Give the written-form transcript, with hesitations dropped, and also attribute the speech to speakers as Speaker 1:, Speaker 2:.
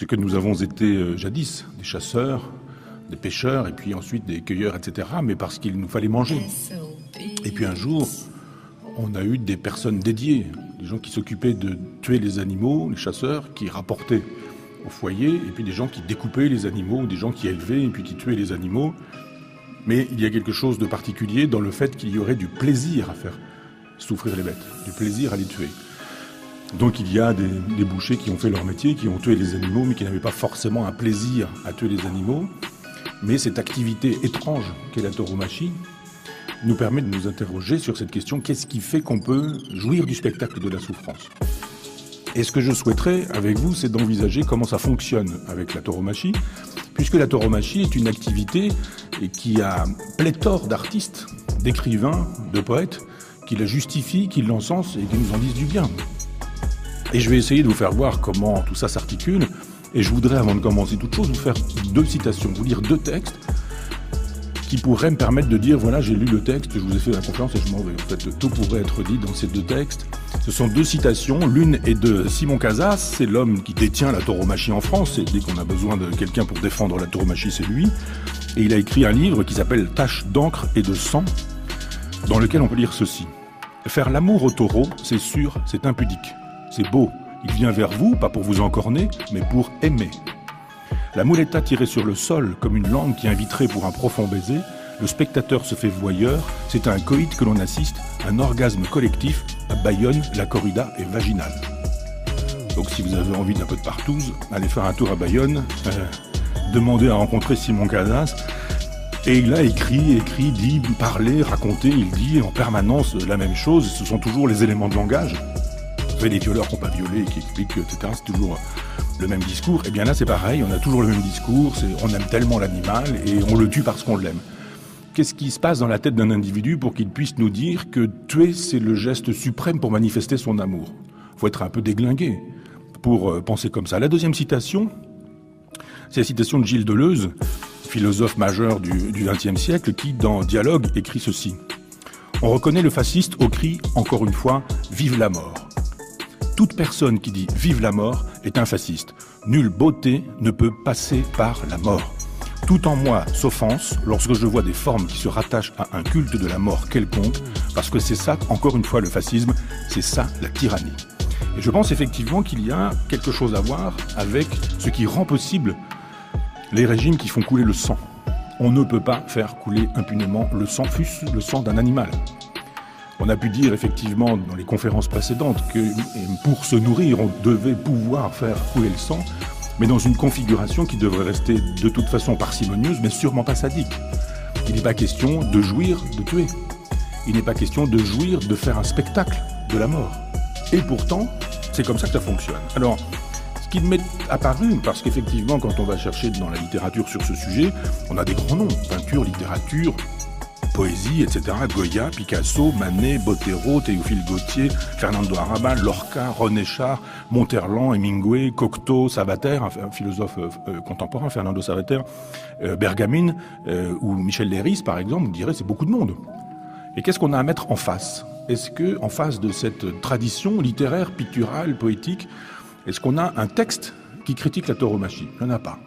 Speaker 1: C'est que nous avons été jadis des chasseurs, des pêcheurs, et puis ensuite des cueilleurs, etc., mais parce qu'il nous fallait manger. Et puis un jour, on a eu des personnes dédiées, des gens qui s'occupaient de tuer les animaux, les chasseurs, qui rapportaient au foyer, et puis des gens qui découpaient les animaux, des gens qui élevaient et puis qui tuaient les animaux. Mais il y a quelque chose de particulier dans le fait qu'il y aurait du plaisir à faire souffrir les bêtes, du plaisir à les tuer. Donc il y a des bouchers qui ont fait leur métier, qui ont tué les animaux, mais qui n'avaient pas forcément un plaisir à tuer les animaux. Mais cette activité étrange qu'est la tauromachie nous permet de nous interroger sur cette question: qu'est-ce qui fait qu'on peut jouir du spectacle de la souffrance? Et ce que je souhaiterais avec vous, c'est d'envisager comment ça fonctionne avec la tauromachie, puisque la tauromachie est une activité qui a pléthore d'artistes, d'écrivains, de poètes, qui la justifient, qui l'encensent et qui nous en disent du bien. Et je vais essayer de vous faire voir comment tout ça s'articule. Et je voudrais, avant de commencer toute chose, vous faire 2 citations, vous lire 2 textes qui pourraient me permettre de dire, voilà, j'ai lu le texte, je vous ai fait la confiance et je m'en vais. En fait, tout pourrait être dit dans ces 2 textes. Ce sont 2 citations. L'une est de Simon Casas, c'est l'homme qui détient la tauromachie en France. Et dès qu'on a besoin de quelqu'un pour défendre la tauromachie, c'est lui. Et il a écrit un livre qui s'appelle « Taches d'encre et de sang », dans lequel on peut lire ceci. « Faire l'amour au taureau, c'est sûr, c'est impudique. C'est beau. Il vient vers vous, pas pour vous encorner, mais pour aimer. La muleta tirée sur le sol, comme une langue qui inviterait pour un profond baiser, le spectateur se fait voyeur, c'est à un coït que l'on assiste, un orgasme collectif, à Bayonne, la corrida est vaginale. » Donc si vous avez envie d'un peu de partouze, allez faire un tour à Bayonne, demandez à rencontrer Simon Casas, et il a écrit, dit, parlé, raconté, il dit en permanence la même chose, ce sont toujours les éléments de langage. Vous savez, les violeurs qui n'ont pas violé, qui expliquent, etc., c'est toujours le même discours. Et bien là, c'est pareil, on a toujours le même discours, on aime tellement l'animal et on le tue parce qu'on l'aime. Qu'est-ce qui se passe dans la tête d'un individu pour qu'il puisse nous dire que tuer, c'est le geste suprême pour manifester son amour? Il faut être un peu déglingué pour penser comme ça. La 2e citation, c'est la citation de Gilles Deleuze, philosophe majeur du XXe siècle, qui, dans Dialogue, écrit ceci. « On reconnaît le fasciste au cri, encore une fois, « Vive la mort ». Toute personne qui dit « Vive la mort » est un fasciste. Nulle beauté ne peut passer par la mort. Tout en moi s'offense lorsque je vois des formes qui se rattachent à un culte de la mort quelconque, parce que c'est ça, encore une fois, le fascisme, c'est ça la tyrannie. Et je pense effectivement qu'il y a quelque chose à voir avec ce qui rend possible les régimes qui font couler le sang. On ne peut pas faire couler impunément le sang, fût-ce le sang d'un animal. On a pu dire effectivement dans les conférences précédentes que pour se nourrir, on devait pouvoir faire couler le sang, mais dans une configuration qui devrait rester de toute façon parcimonieuse, mais sûrement pas sadique. Il n'est pas question de jouir de tuer. Il n'est pas question de jouir de faire un spectacle de la mort. Et pourtant, c'est comme ça que ça fonctionne. Alors, ce qui m'est apparu, parce qu'effectivement, quand on va chercher dans la littérature sur ce sujet, on a des grands noms, peinture, littérature, poésie, etc. Goya, Picasso, Manet, Botero, Théophile Gautier, Fernando Arrabal, Lorca, René Char, Monterland, Hemingway, Cocteau, Savater, un philosophe contemporain, Fernando Savater, Bergamine ou Michel Leiris, par exemple, vous direz c'est beaucoup de monde. Et qu'est-ce qu'on a à mettre en face? Est-ce que, en face de cette tradition littéraire, picturale, poétique, est-ce qu'on a un texte qui critique la tauromachie? Il n'y en a pas.